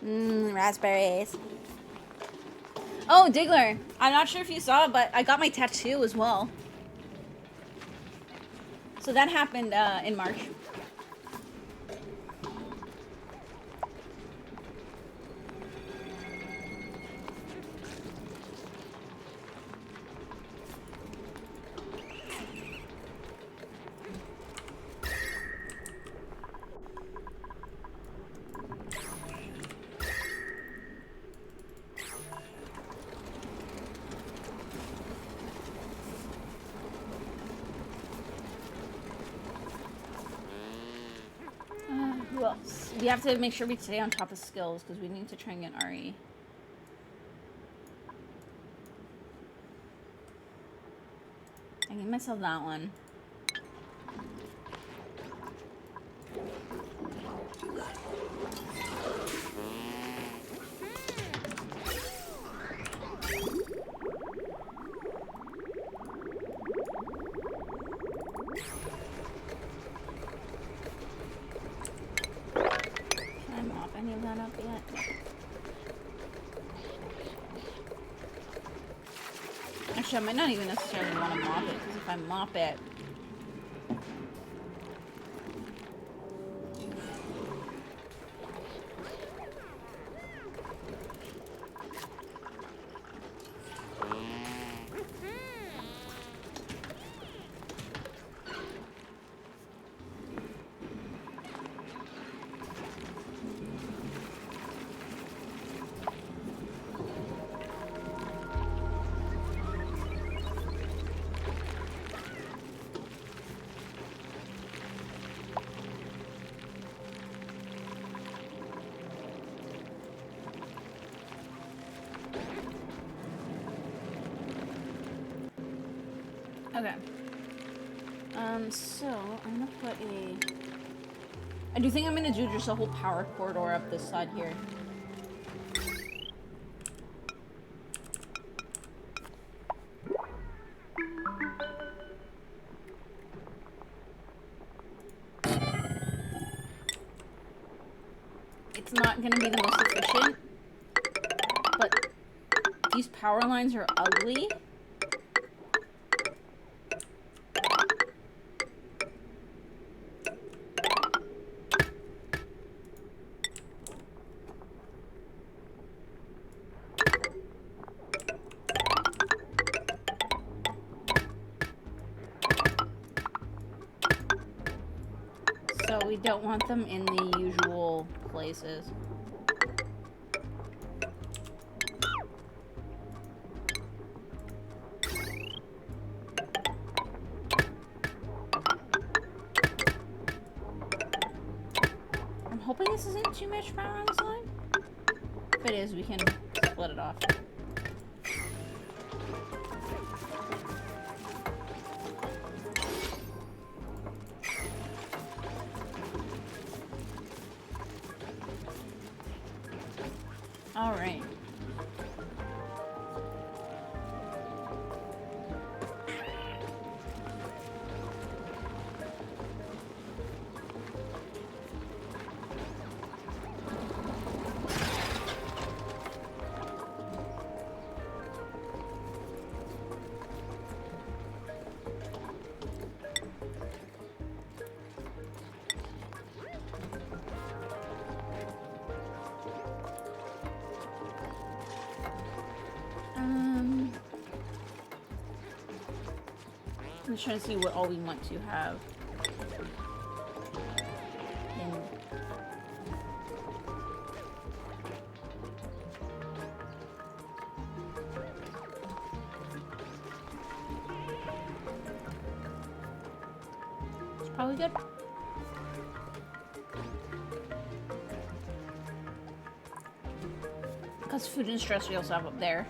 Raspberries. Oh, Diggler. I'm not sure if you saw it, but I got my tattoo as well. So that happened in March. Who else? We have to make sure we stay on top of skills because we need to try and get RE. I gave myself that one. Can I mop any of that up yet? Actually, I might not even necessarily want to mop it because if I mop it, okay. So I'm gonna put a. I do think I'm gonna do just a whole power corridor up this side here. It's not gonna be the most efficient, but these power lines are ugly. So we don't want them in the usual places. I'm hoping this isn't too much power on this line. If it is, we can split it off. All right. I'm just trying to see what all we want to have. It's probably good. Because food and stress we also have up there.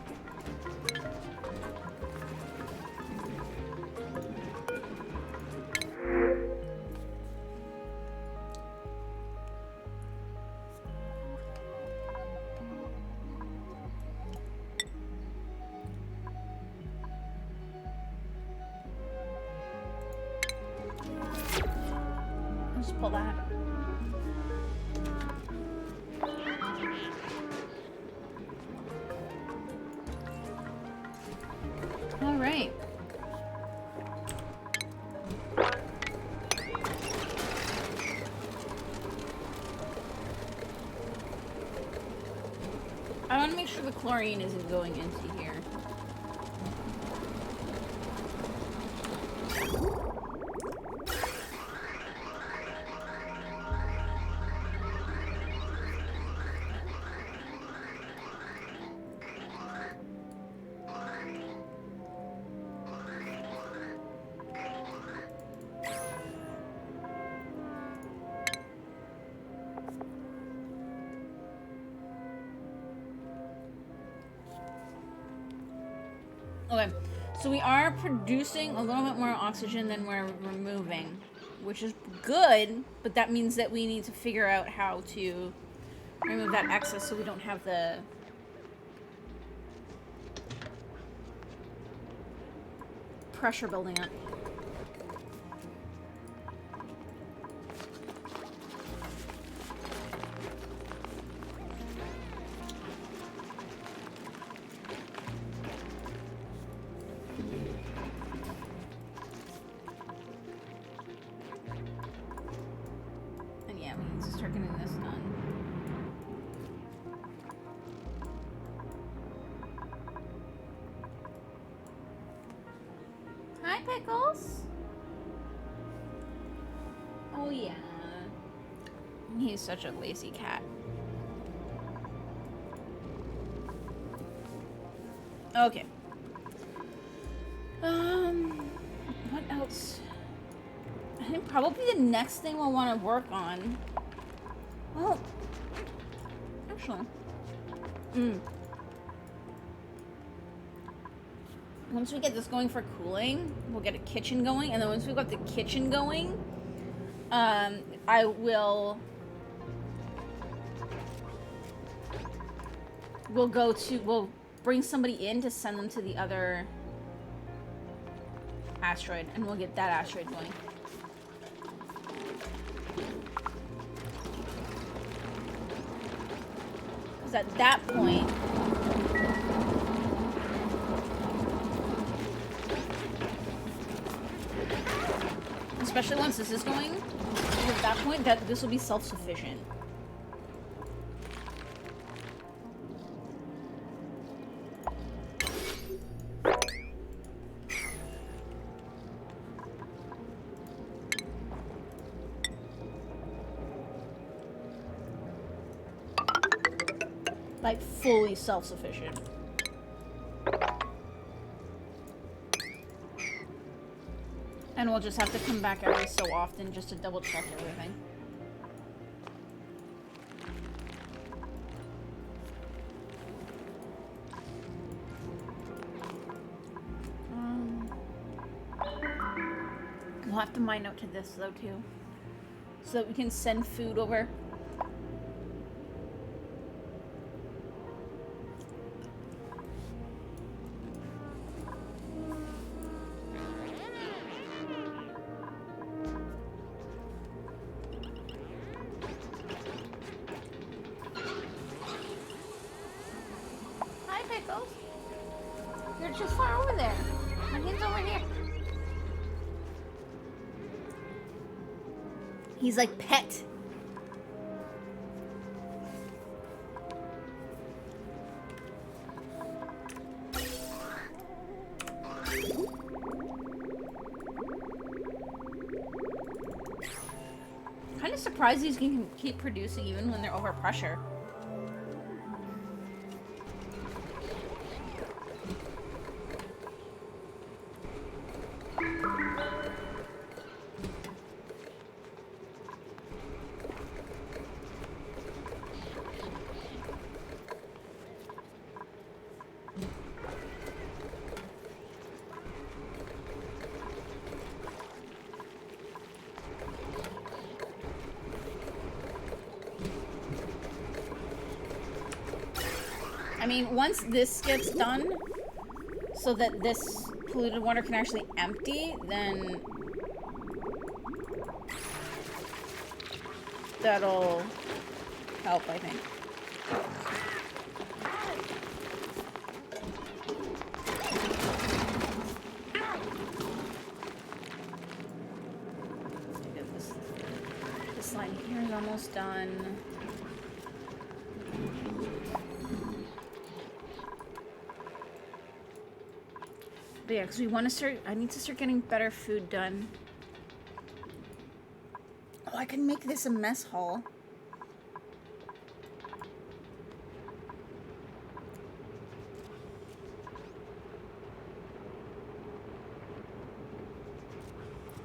Let's pull that. I want to make sure the chlorine isn't going into here. Okay, so we are producing a little bit more oxygen than we're removing, which is good, but that means that we need to figure out how to remove that excess so we don't have the pressure building up. Oh yeah. He's such a lazy cat. Okay. What else? I think probably the next thing we'll want to work on. Well, actually. Once we get this going for cooling, we'll get a kitchen going, and then once we've got the kitchen going, we'll bring somebody in to send them to the other asteroid, and we'll get that asteroid going. Because at that point, especially once this is going, at that point, this will be self-sufficient. Like, fully self-sufficient. And we'll just have to come back every so often just to double check everything. We'll have to mine out to this though too, so that we can send food over. He's like pet. Kind of surprised these can keep producing even when they're over pressure. I mean, once this gets done, so that this polluted water can actually empty, then that'll help, I think. This line here is almost done. But yeah, because we want to start... I need to start getting better food done. Oh, I can make this a mess hall.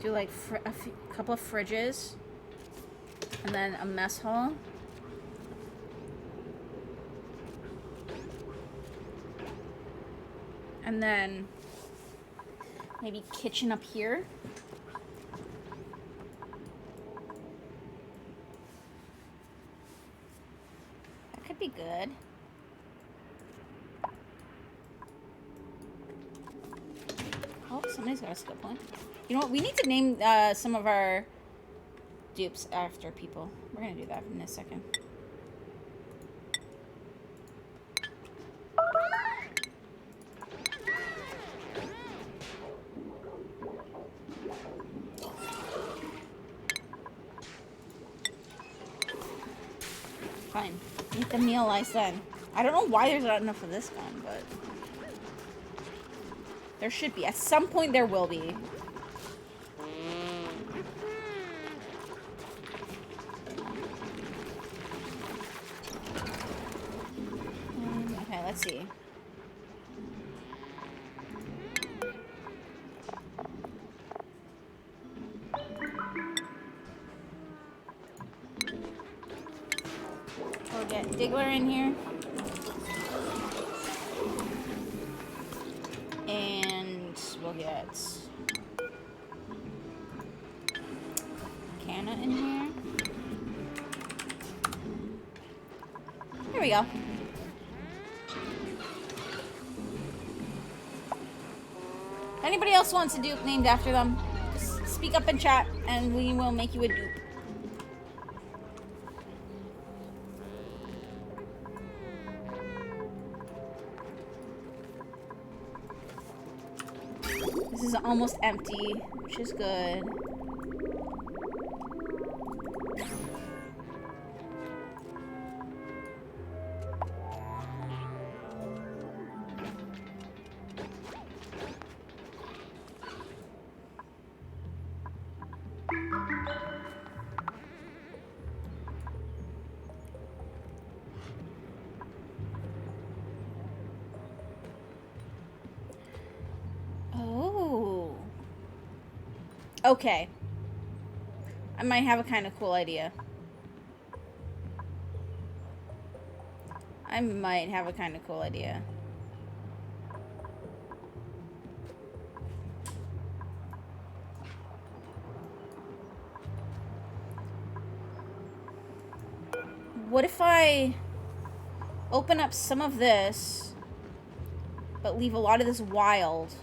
Do like a couple of fridges. And then a mess hall. And then maybe kitchen up here. That could be good. Oh, somebody's got a skill point. You know what? We need to name some of our dupes after people. We're gonna do that in a second. Fine. Eat the meal I said. I don't know why there's not enough of this gun, but there should be. At some point there will be. Okay, let's see. We'll get Diggler in here. And we'll get Canna in here. Here we go. Anybody else wants a dupe named after them, just speak up in chat and we will make you a dupe. This is almost empty, which is good. Okay. I might have a kind of cool idea. I might have a kind of cool idea. What if I open up some of this, but leave a lot of this wild?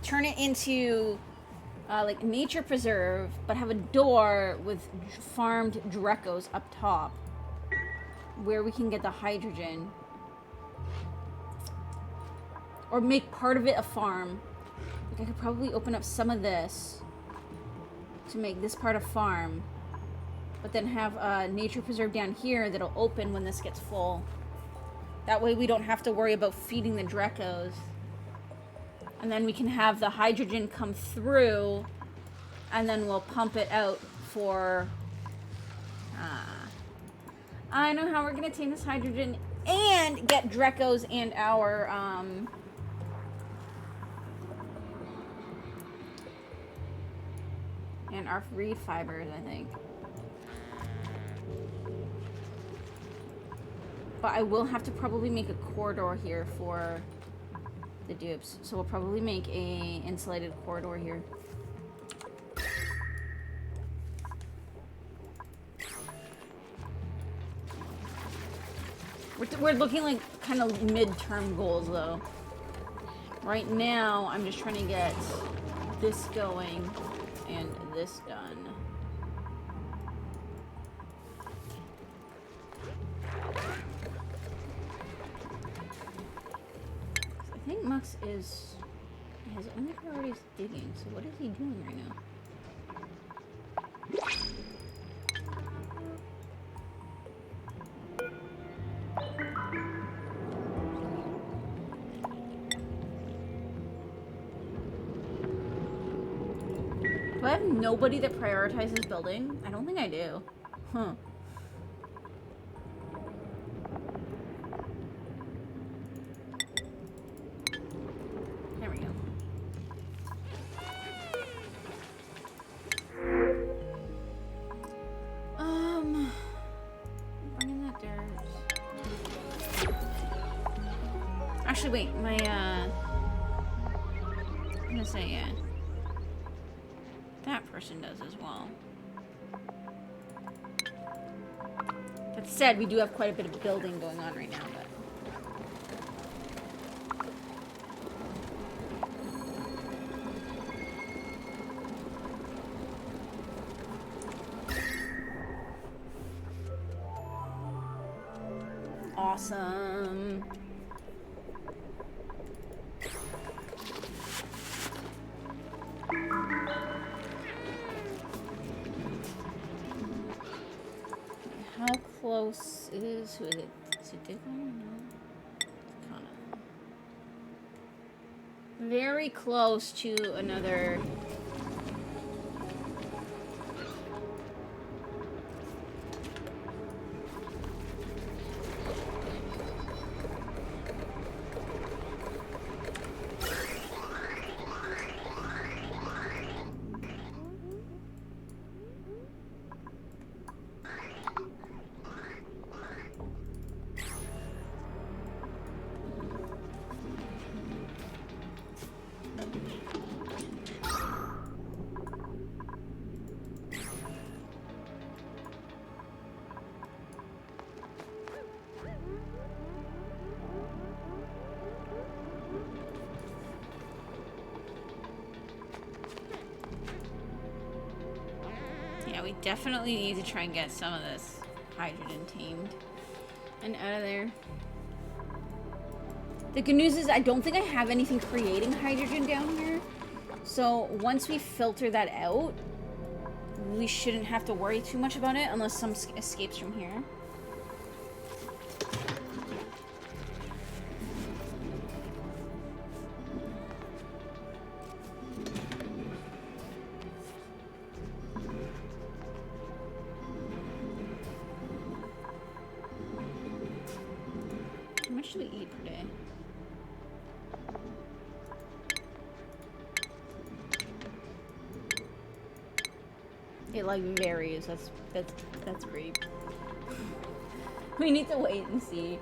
Turn it into like nature preserve, but have a door with farmed Drekos up top, where we can get the hydrogen, or make part of it a farm. Like I could probably open up some of this to make this part a farm, but then have nature preserve down here that'll open when this gets full. That way we don't have to worry about feeding the Drekos. And then we can have the hydrogen come through, and then we'll pump it out for... I know how we're going to tame this hydrogen and get Drekos and our... and our reed fibers, I think. But I will have to probably make a corridor here for the dupes. So we'll probably make a insulated corridor here. We're looking like kind of mid-term goals though. Right now, I'm just trying to get this going and this done. I think Mux is... his only priority is digging, so what is he doing right now? nobody that prioritizes building? I don't think I do. Huh. There we go. Bringing that dirt. Actually, wait, my, I'm gonna say, yeah. That person does as well. That said, we do have quite a bit of building going on right now, but... Awesome. How close is who is it? Is it Diggler? No. Kinda. Very close to another. We definitely need to try and get some of this hydrogen tamed and out of there. The good news is I don't think I have anything creating hydrogen down here. So once we filter that out, we shouldn't have to worry too much about it unless some escapes from here. How much do we eat per day? It like varies. That's great. We need to wait and see.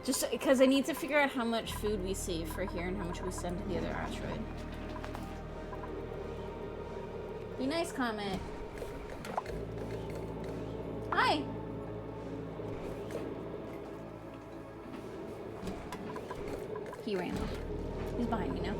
Just because I need to figure out how much food we save for here and how much we send to the other asteroid. Be nice, Comet. Hi. He ran off. He's behind me now.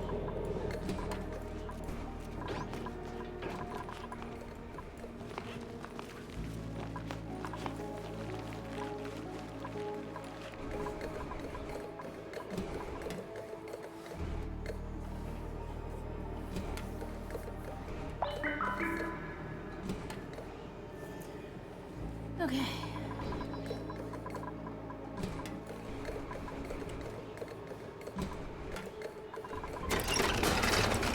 Okay.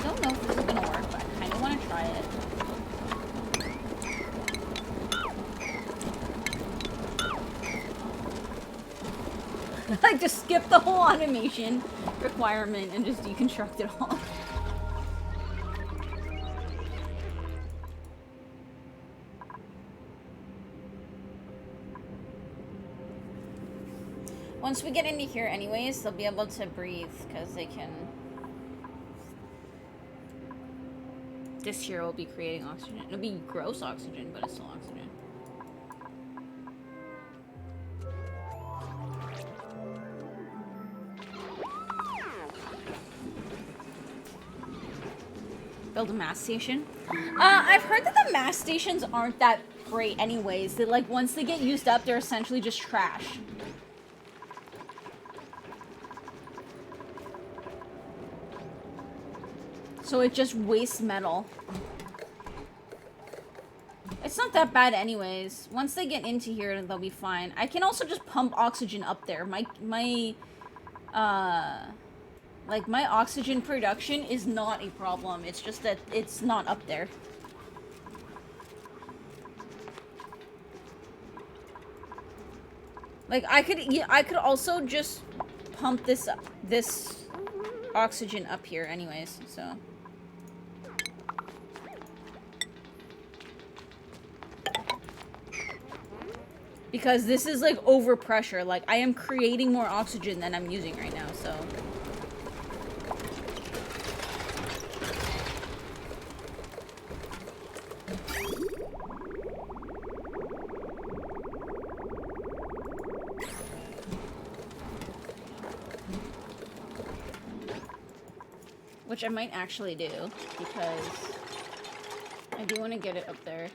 Don't know if this is gonna work, but I kind of want to try it. I just skipped the whole automation requirement and just deconstruct it all. Once we get into here anyways, they'll be able to breathe because they can... This here will be creating oxygen. It'll be gross oxygen, but it's still oxygen. Build a mass station. I've heard that the mass stations aren't that great anyways. That like once they get used up, they're essentially just trash. So it just wastes metal. It's not that bad anyways. Once they get into here, they'll be fine. I can also just pump oxygen up there. My oxygen production is not a problem. It's just that it's not up there. Like, I could also just pump this oxygen up here anyways, so. Because this is, like, overpressure. Like, I am creating more oxygen than I'm using right now, so. Which I might actually do, because I do want to get it up there.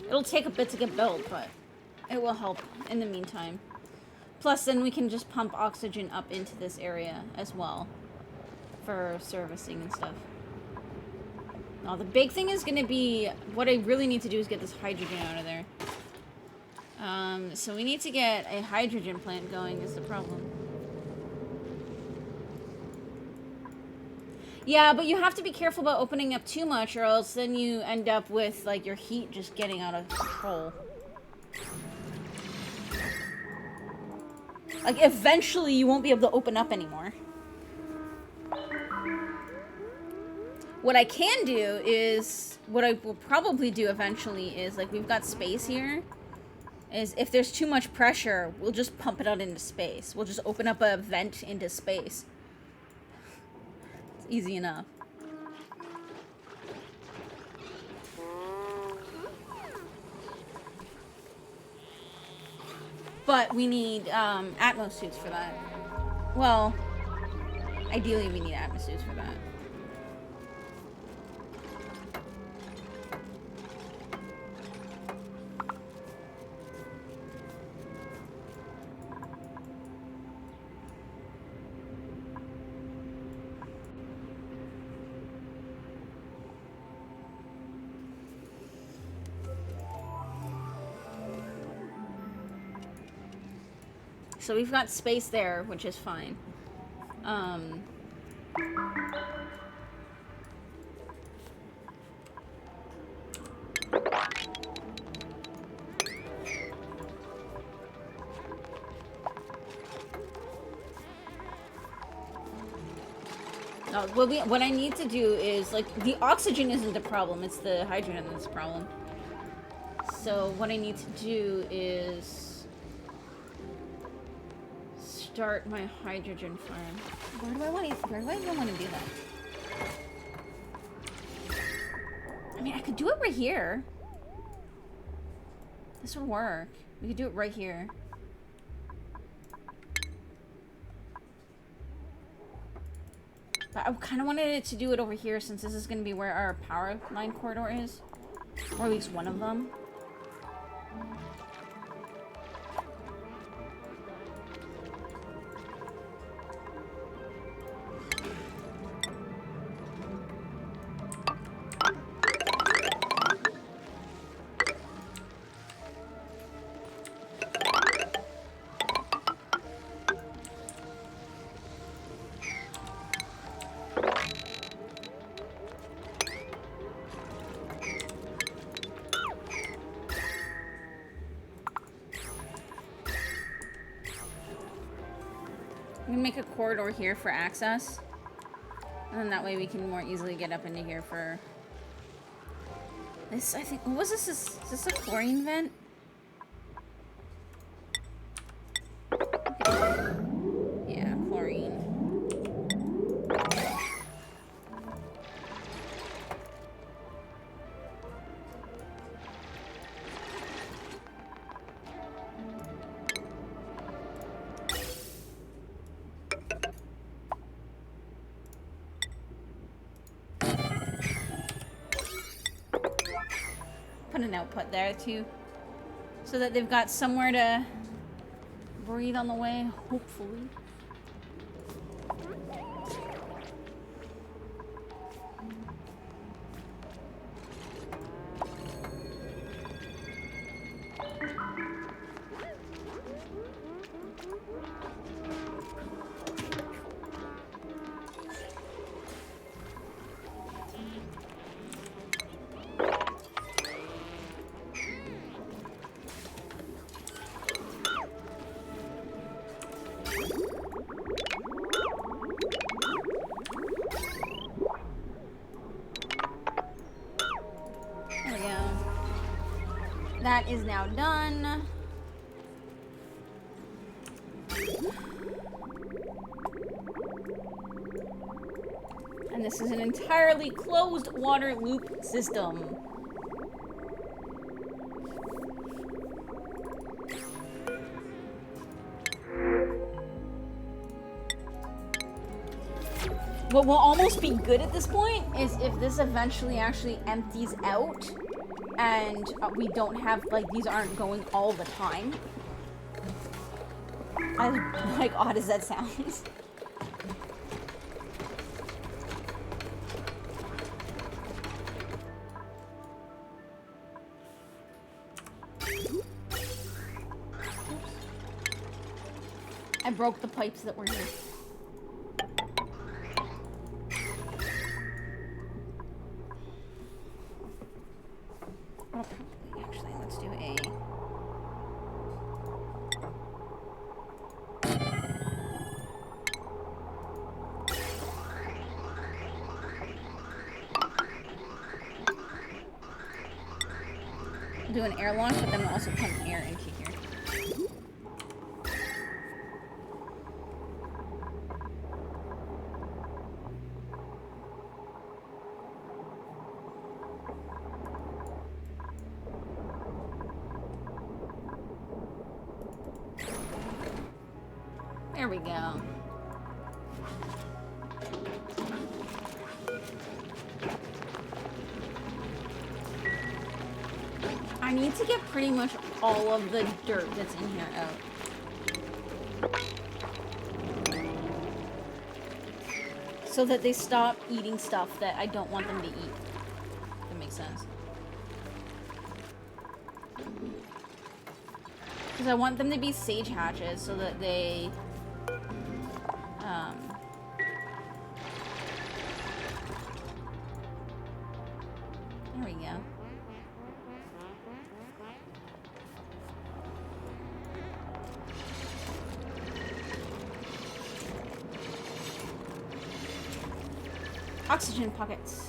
It'll take a bit to get built, but it will help in the meantime. Plus, then we can just pump oxygen up into this area as well for servicing and stuff. Now, the big thing is going to be, what I really need to do is get this hydrogen out of there. So we need to get a hydrogen plant going is the problem. Yeah, but you have to be careful about opening up too much, or else then you end up with, like, your heat just getting out of control. Like, eventually you won't be able to open up anymore. What I can do is, what I will probably do eventually is, like, we've got space here, is if there's too much pressure, we'll just pump it out into space. We'll just open up a vent into space. Easy enough. But we need Atmos suits for that. Well, ideally we need Atmos suits for that. So we've got space there, which is fine. No, what I need to do is, like, the oxygen isn't the problem, it's the hydrogen that's the problem. So what I need to do is start my hydrogen farm. Where do I even want to do that? I mean, I could do it right here. This would work. We could do it right here. But I kind of wanted it to do it over here since this is going to be where our power line corridor is. Or at least one of them. We can make a corridor here for access. And then that way we can more easily get up into here for this. I think, what was this? Is this a chlorine vent? Yeah, chlorine. Put an output there too, so that they've got somewhere to breathe on the way, hopefully. is now done. And this is an entirely closed water loop system. What will almost be good at this point is if this eventually actually empties out and we don't have, like, these aren't going all the time. As, like, odd as that sounds. I broke the pipes that were here. Actually, let's do a... do an air launch, but then we'll also pump air into here. There we go. I need to get pretty much all of the dirt that's in here out. So that they stop eating stuff that I don't want them to eat. If that makes sense. Because I want them to be sage hatches so that they... there we go. Oxygen pockets.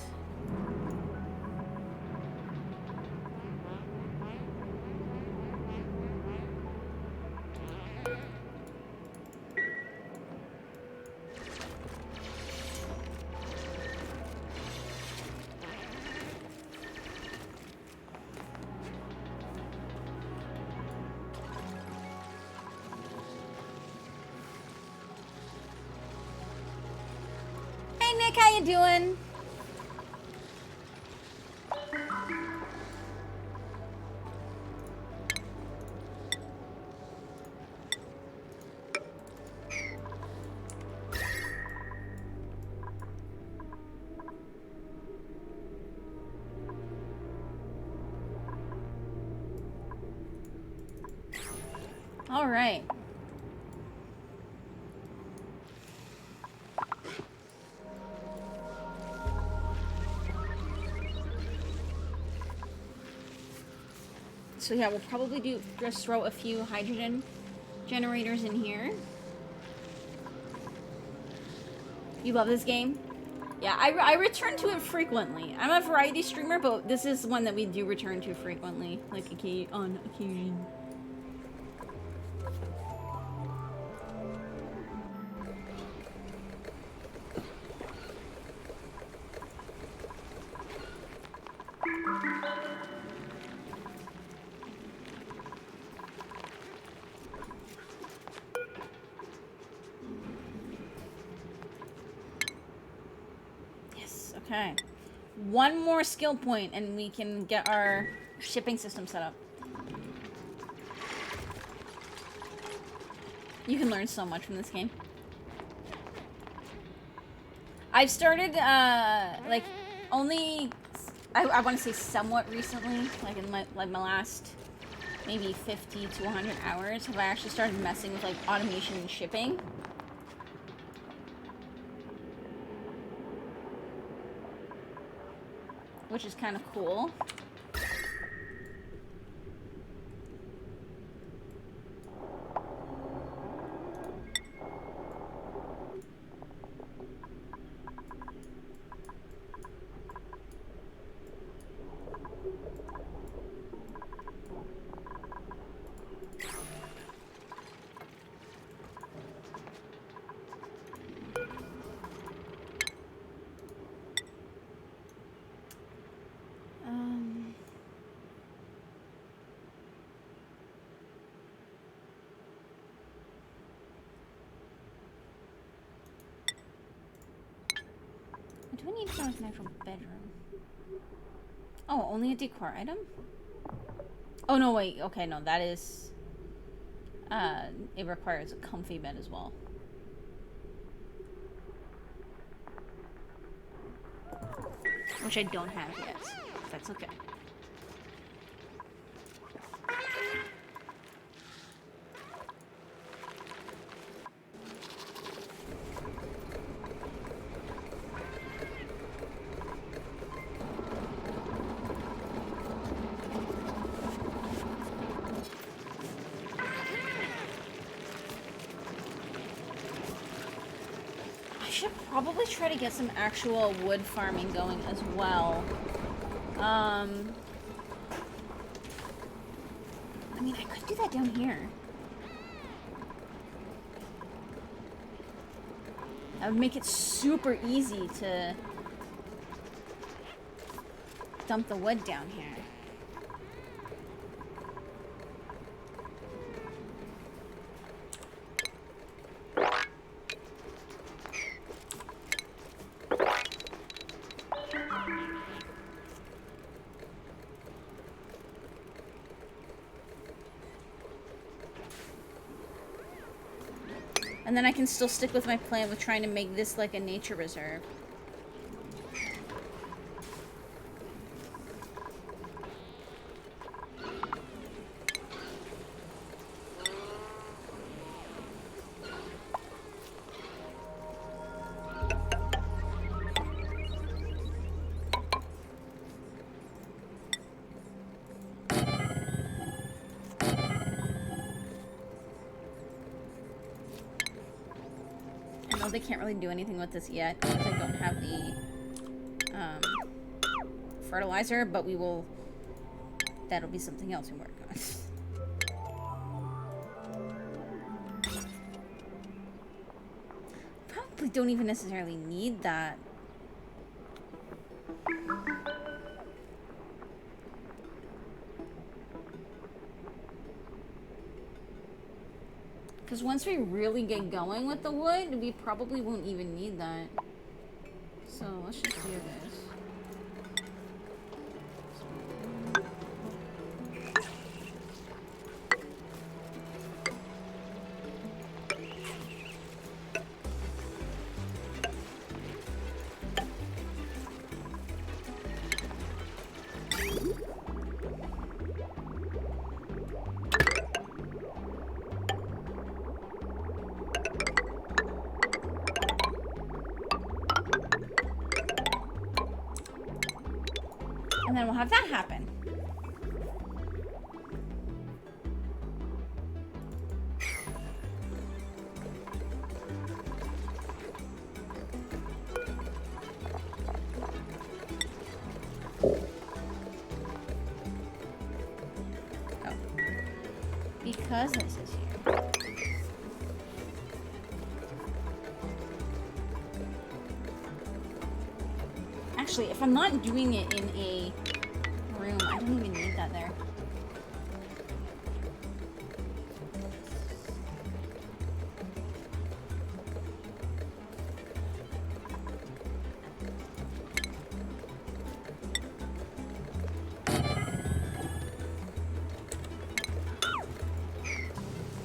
Hey Nick, how you doing? All right. So yeah, we'll probably just throw a few hydrogen generators in here. You love this game? Yeah, I return to it frequently. I'm a variety streamer, but this is one that we do return to frequently, like on occasion. Okay. One more skill point and we can get our shipping system set up. You can learn so much from this game. I've started, like, only, I want to say somewhat recently, like in my last maybe 50 to 100 hours, have I actually started messing with, like, automation and shipping. Which is kind of cool. need to find an actual bedroom. Oh, only a decor item? Oh, no, wait. Okay, no, that is... it requires a comfy bed as well. Which I don't have yet. That's okay. Probably try to get some actual wood farming going as well. I mean, I could do that down here. That would make it super easy to dump the wood down here. And then I can still stick with my plan with trying to make this like a nature reserve. They can't really do anything with this yet because I don't have the fertilizer, but we will... That'll be something else we work on. Probably don't even necessarily need that. Because once we really get going with the wood, we probably won't even need that. So let's just do this. And then we'll have that happen. Oh. Because this is here. Actually, if I'm not doing it in a room, I don't even need that there.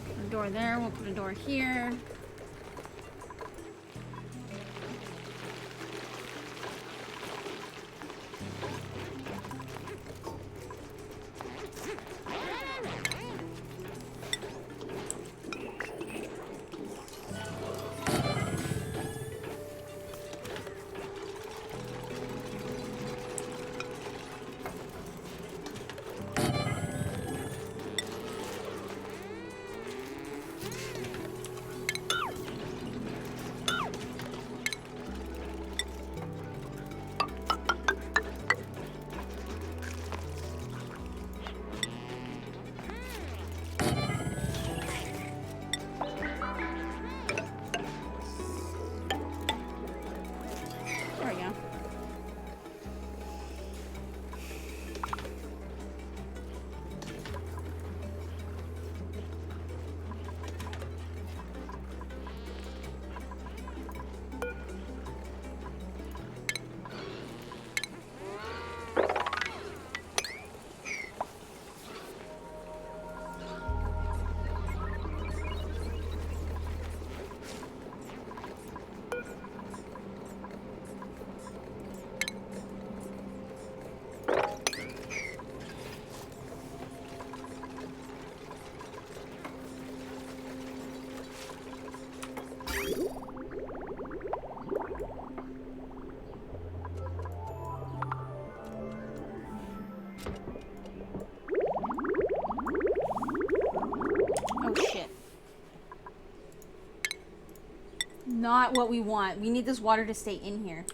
A door there, we'll put a door here. Not what we want. We need this water to stay in here.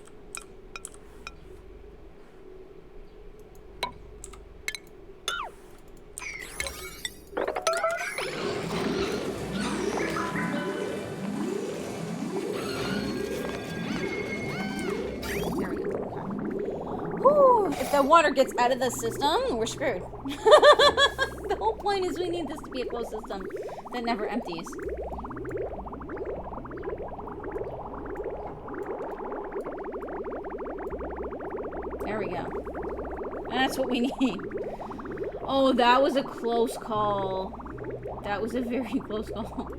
If the water gets out of the system, we're screwed. The whole point is we need this to be a closed system that never empties. There we go. That's what we need. Oh, that was a close call. That was a very close call.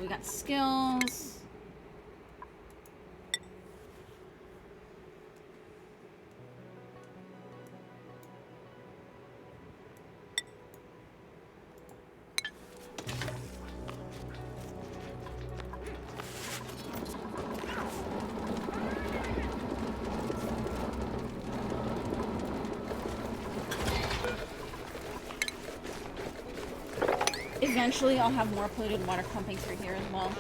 We got skills. Eventually, I'll have more polluted water pumping through here as well.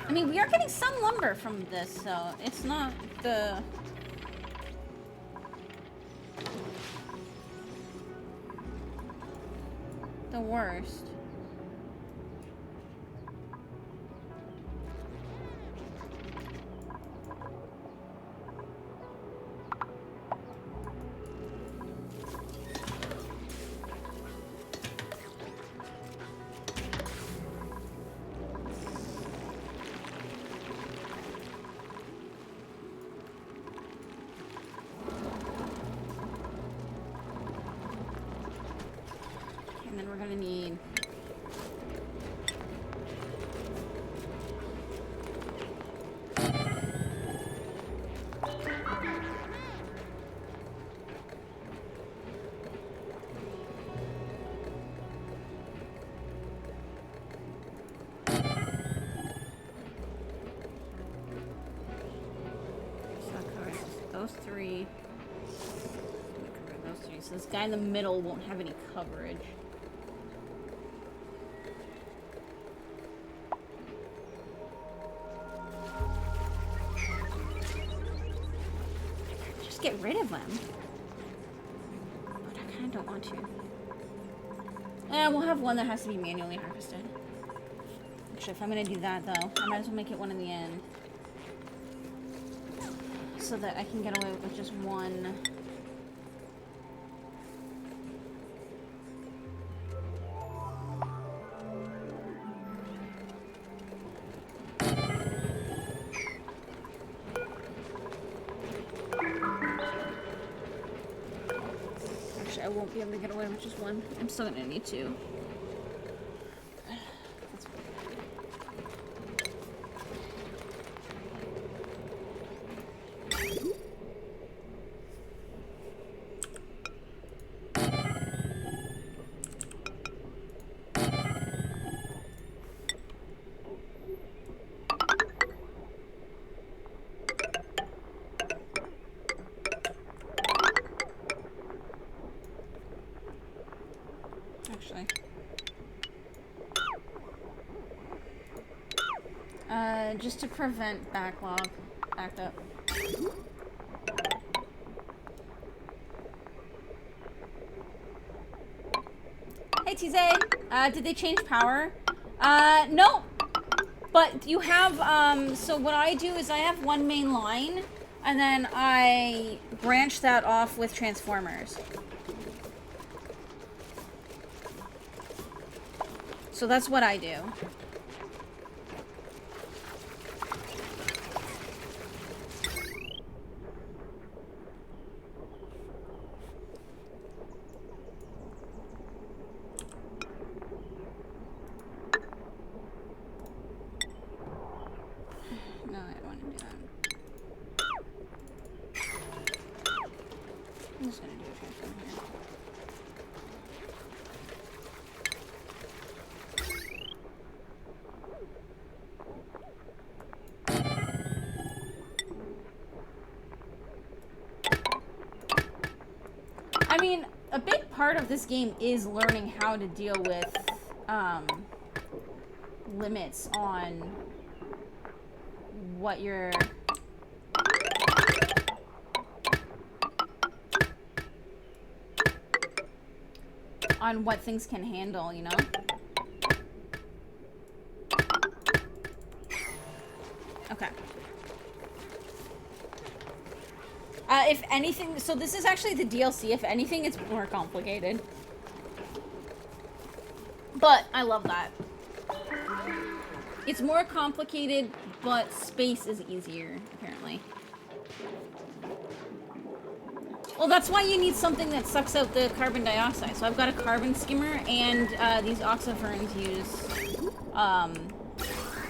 I mean, we are getting some lumber from this, so it's not the worst. And then we're gonna need those three. Those three. So this guy in the middle won't have any coverage. Just get rid of them. But I kind of don't want to. And we'll have one that has to be manually harvested. Actually, if I'm going to do that, though, I might as well make it one in the end. So that I can get away with just one. Actually, I won't be able to get away with just one. I'm still gonna need two. Just to prevent backup. Hey, TZ. Did they change power? No. But you have, so what I do is I have one main line, and then I branch that off with transformers. So that's what I do. part of this game is learning how to deal with limits on what you're on what things can handle, you know? Okay. If anything, so this is actually the DLC. If anything, it's more complicated. But I love that. It's more complicated, but space is easier, apparently. Well, that's why you need something that sucks out the carbon dioxide. So I've got a carbon skimmer, and these oxyferns use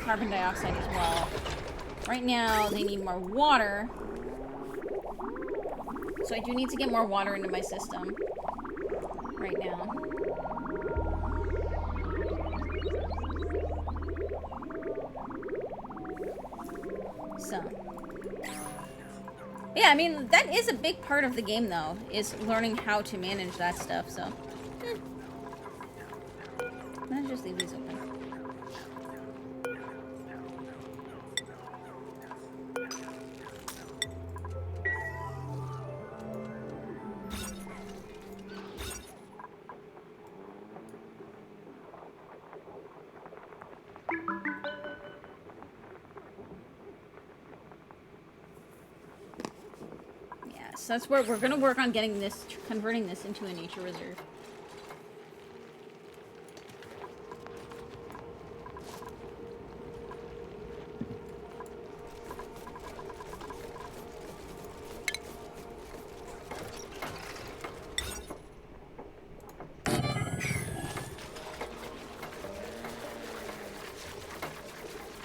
carbon dioxide as well. Right now, they need more water. So I do need to get more water into my system right now. So. Yeah, I mean, that is a big part of the game, though, is learning how to manage that stuff, so. Let's just leave these open. So that's where we're gonna work on getting this, converting this into a nature reserve.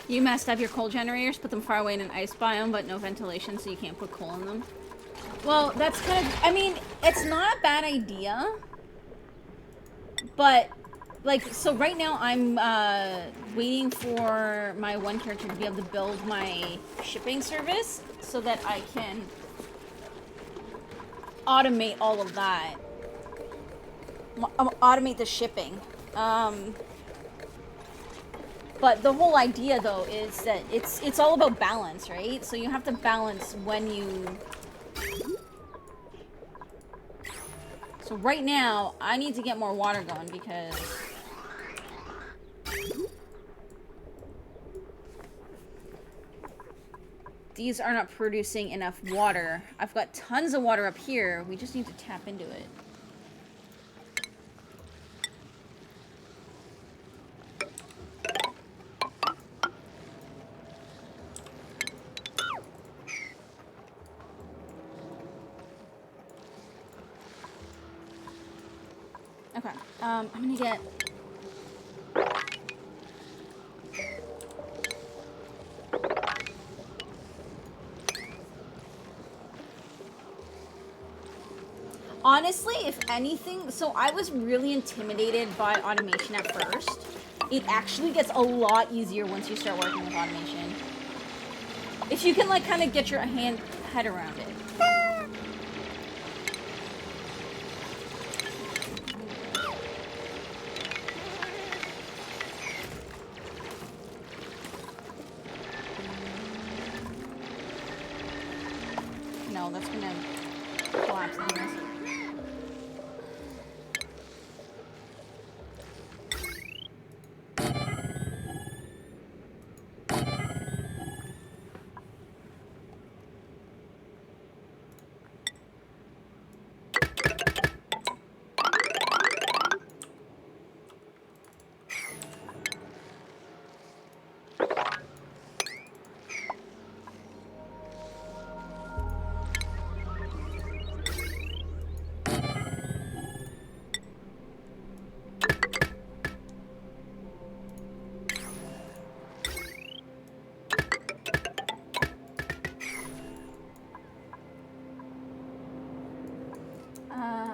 You messed up your coal generators, put them far away in an ice biome, but no ventilation, so you can't put coal in them. Well, that's kind of, I mean, it's not a bad idea, but, like, so right now I'm, waiting for my one character to be able to build my shipping service so that I can automate all of that. Automate the shipping. But the whole idea, though, is that it's all about balance, right? So you have to balance when you... So right now, I need to get more water going because... these are not producing enough water. I've got tons of water up here. We just need to tap into it. Okay, I'm gonna get... Honestly, if anything, so I was really intimidated by automation at first. It actually gets a lot easier once you start working with automation. If you can, like, kind of get your head around it. No, that's gonna collapse anyways.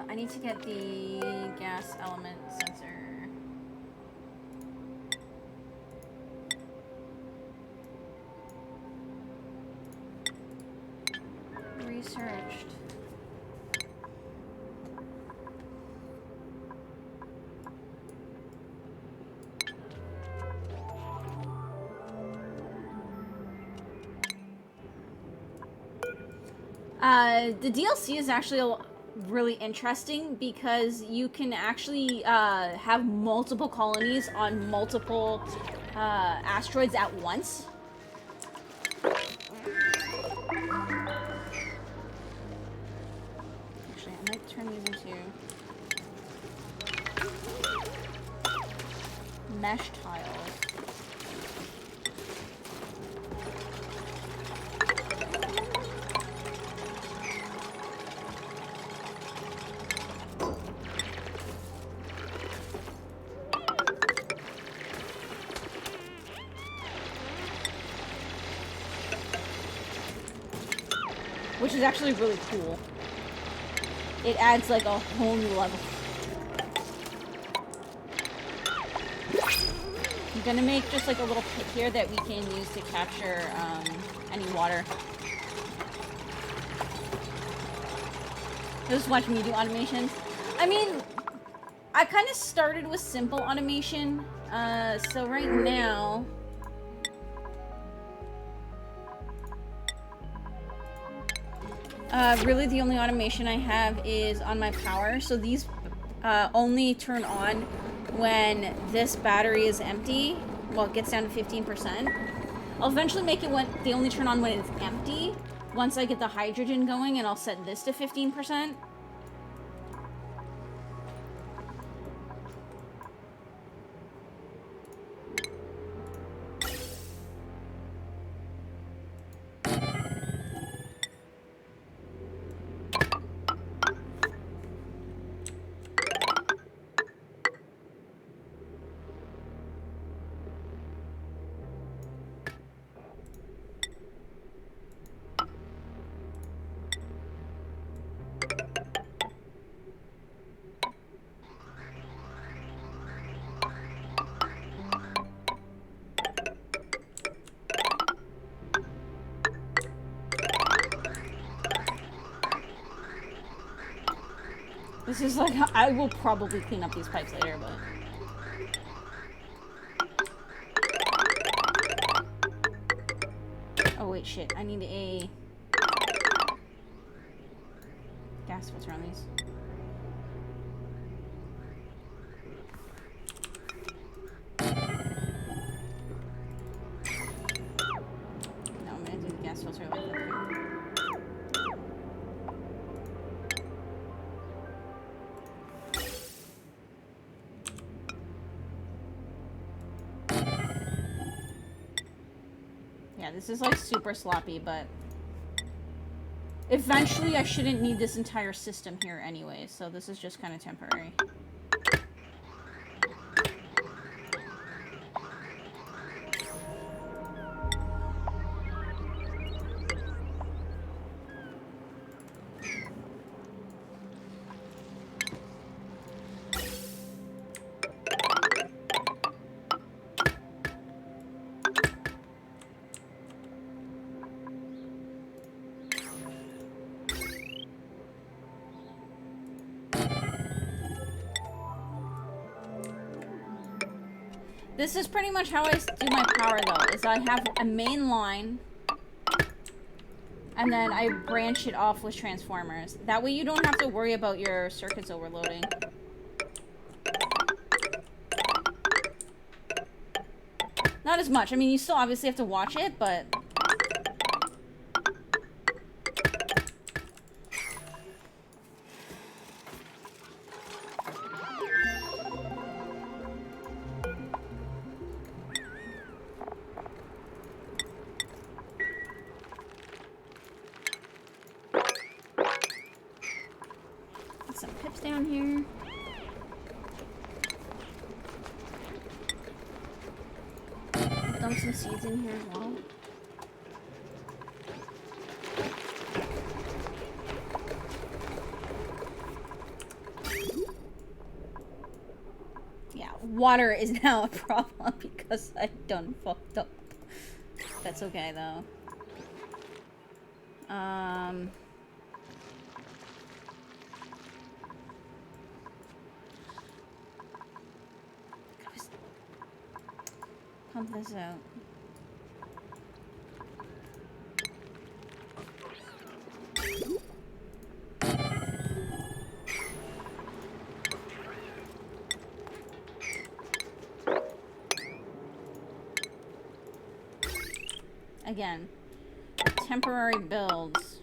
I need to get the gas element sensor. Researched. The DLC is actually really interesting because you can actually have multiple colonies on multiple asteroids at once. Actually, I might turn these into mesh tiles. Which is actually really cool. It adds like a whole new level. I'm gonna make just like a little pit here that we can use to capture any water. Just watch me do automations. I mean, I kind of started with simple automation. So right now, really the only automation I have is on my power. So these only turn on when this battery is empty. Well, it gets down to 15%. I'll eventually make it when they only turn on when it's empty. Once I get the hydrogen going, and I'll set this to 15%. This is like, I will probably clean up these pipes later, but... Oh wait, shit, I need a... gas filter on these. No, I'm gonna do the gas filter like that. Yeah, this is like super sloppy, but eventually I shouldn't need this entire system here anyway, so this is just kind of temporary. This is pretty much how I do my power, though, is I have a main line, and then I branch it off with transformers. That way you don't have to worry about your circuits overloading. Not as much. I mean, you still obviously have to watch it, but... some pips down here. Dump some seeds in here as well. Yeah, water is now a problem because I done fucked up. That's okay though. Pump this out. again, temporary builds.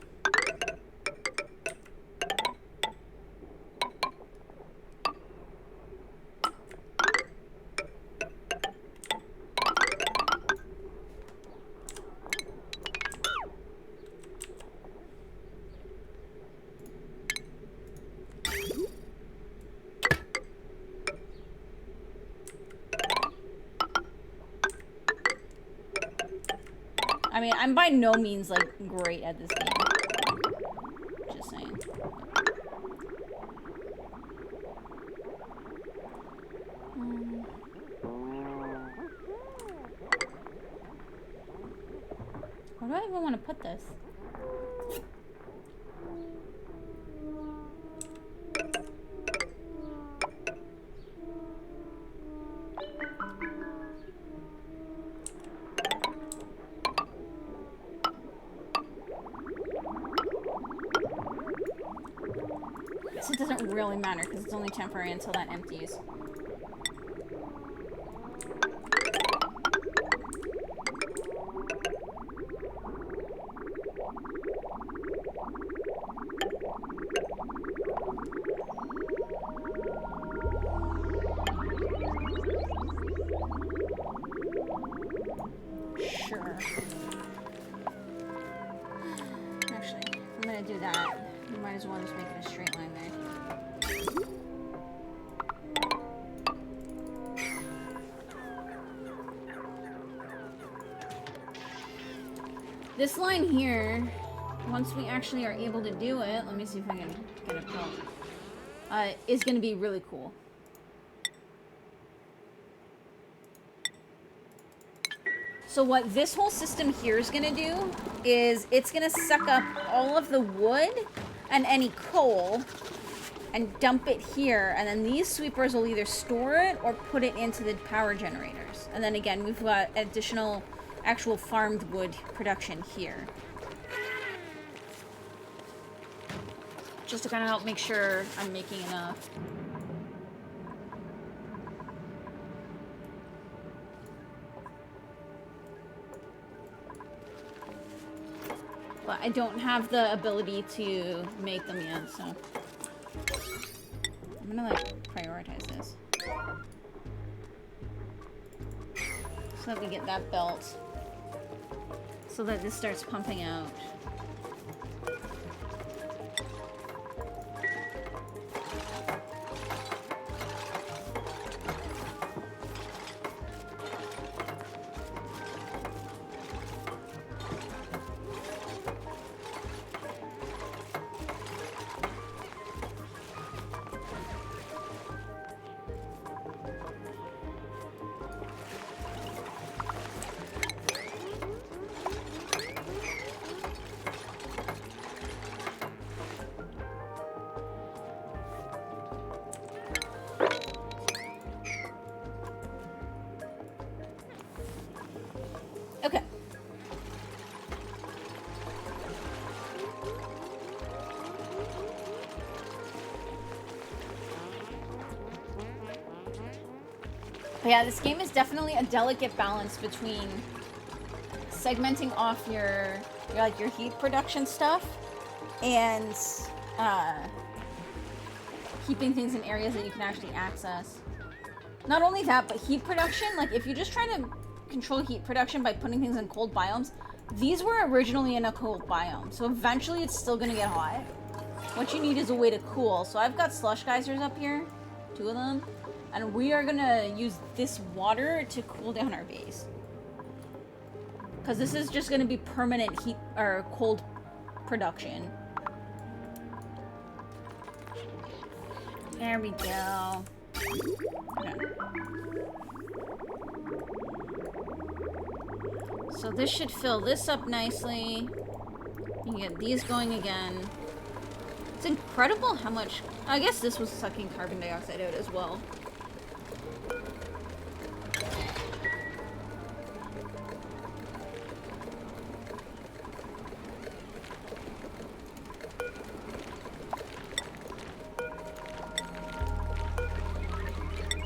I mean, I'm by no means, like, great at this game. Just saying. Where do I even want to put this? It doesn't really matter because it's only temporary until that empties. Sure. Actually, if I'm gonna do that, you might as well just make it a straight line there. This line here, once we actually are able to do it, let me see if I can get it built, is going to be really cool. So what this whole system here is going to do is it's going to suck up all of the wood and any coal and dump it here, and then these sweepers will either store it or put it into the power generators. And then again, we've got additional actual farmed wood production here. Just to kind of help make sure I'm making enough. But I don't have the ability to make them yet, so I'm gonna like prioritize this so that we get that built, so that this starts pumping out. Okay. But yeah, this game is definitely a delicate balance between segmenting off your heat production stuff and keeping things in areas that you can actually access. Not only that, but heat production, like if you just try to control heat production by putting things in cold biomes, these were originally in a cold biome, so eventually it's still gonna get hot. What you need is a way to cool. So I've got slush geysers up here, 2 of them, and we are gonna use this water to cool down our base. Because this is just gonna be permanent heat or cold production. There we go. Okay. So this should fill this up nicely. You can get these going again. It's incredible how much... I guess this was sucking carbon dioxide out as well.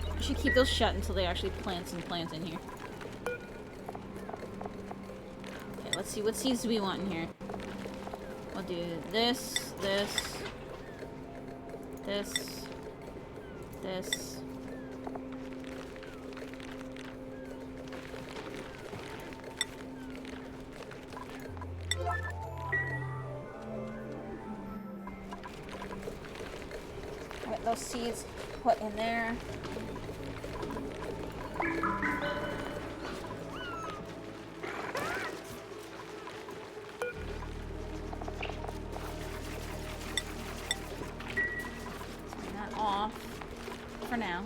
I should keep those shut until they actually plant some plants in here. let's see. What seeds do we want in here? We'll do this, this, this, this. Get those seeds put in there. Turn that off for now.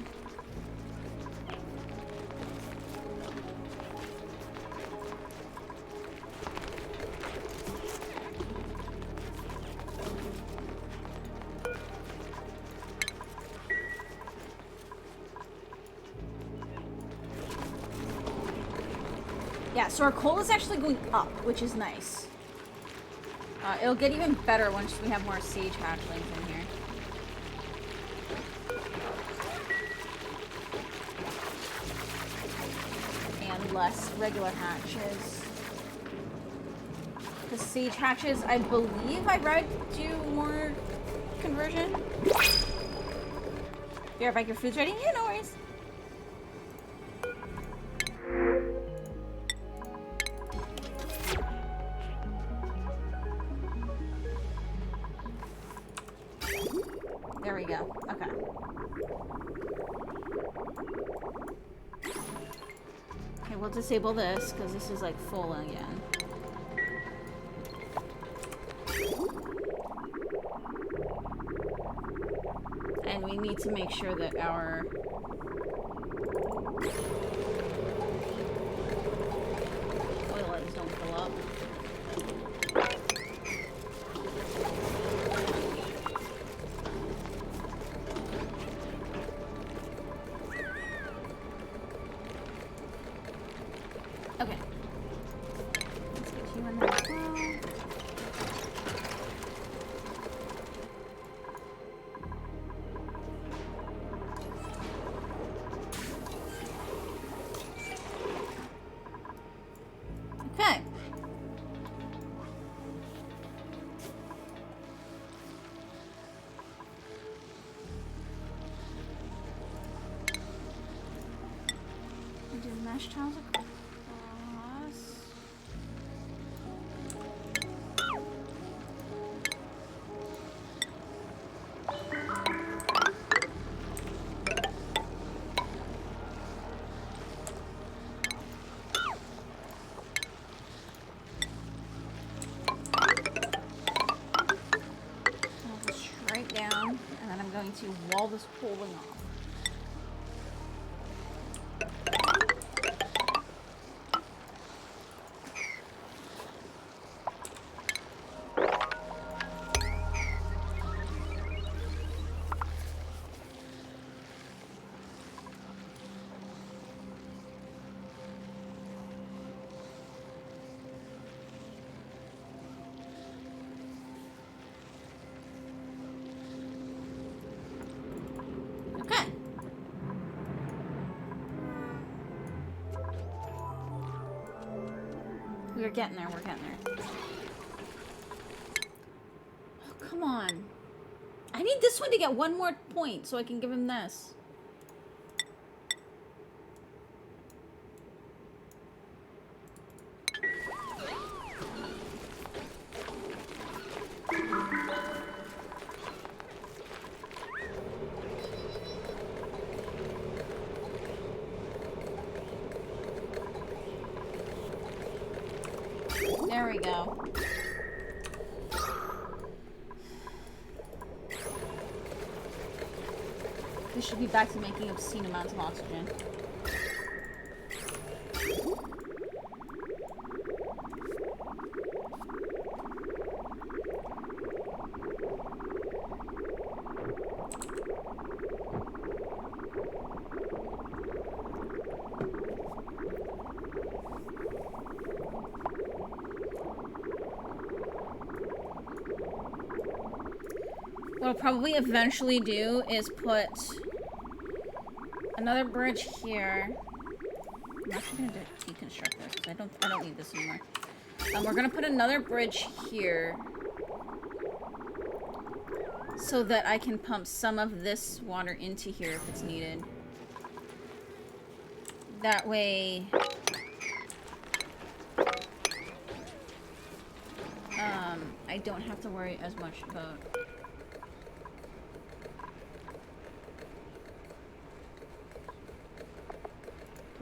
Yeah, so our coal is actually going up, which is nice. It'll get even better once we have more sage hatchlings in here. And less regular hatches. The sage hatches, I believe I'd rather do more conversion. Be right back, your food's ready? Yeah, no worries. There we go. Okay. Okay, we'll disable this because this is like full again. And we need to make sure that our toilets don't fill up. Okay. Let's get you in there as well. Okay. Do mesh tiles across. Straight down, and then I'm going to wall this whole thing off. Okay. We're getting there, we're getting there. Oh, come on. I need this one to get one more point so I can give him this. There we go. We should be back to making obscene amounts of oxygen. What I'll probably eventually do is put another bridge here. I'm actually gonna deconstruct this because I don't need this anymore. We're gonna put another bridge here so that I can pump some of this water into here if it's needed. That way, I don't have to worry as much about...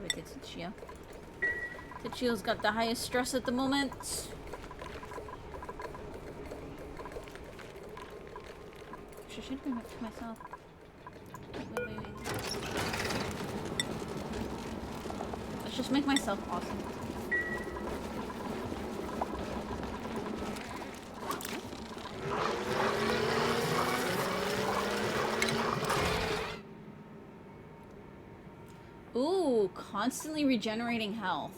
Wait, it's Tachio. Tachio's got the highest stress at the moment. I should go back to myself. Wait. Let's just make myself awesome. Ooh, constantly regenerating health.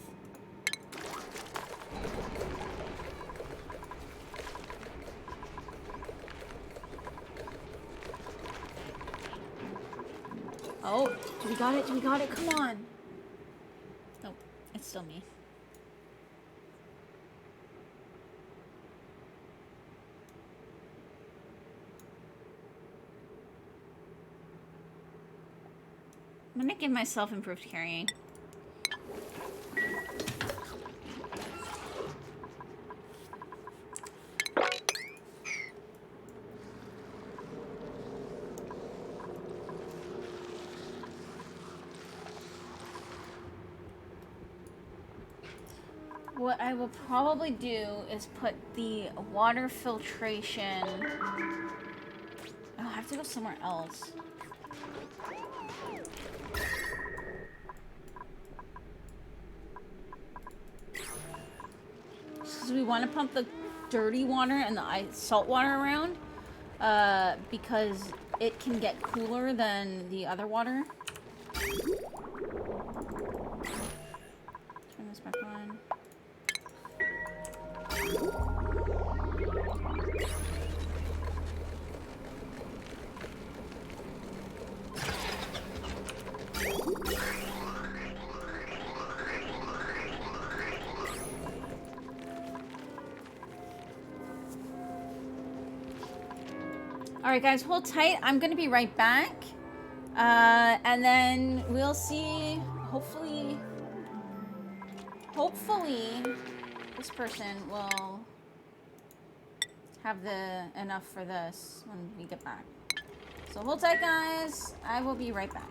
Oh, do we got it? Do we got it? Come on. Nope, it's still me. I'm gonna give myself improved carrying. What I will probably do is put the water filtration... Oh, I have to go somewhere else. So we want to pump the dirty water and the salt water around because it can get cooler than the other water. Turn this back on. Alright guys, hold tight. I'm gonna be right back. And then we'll see, hopefully this person will have enough for this when we get back. So hold tight guys, I will be right back.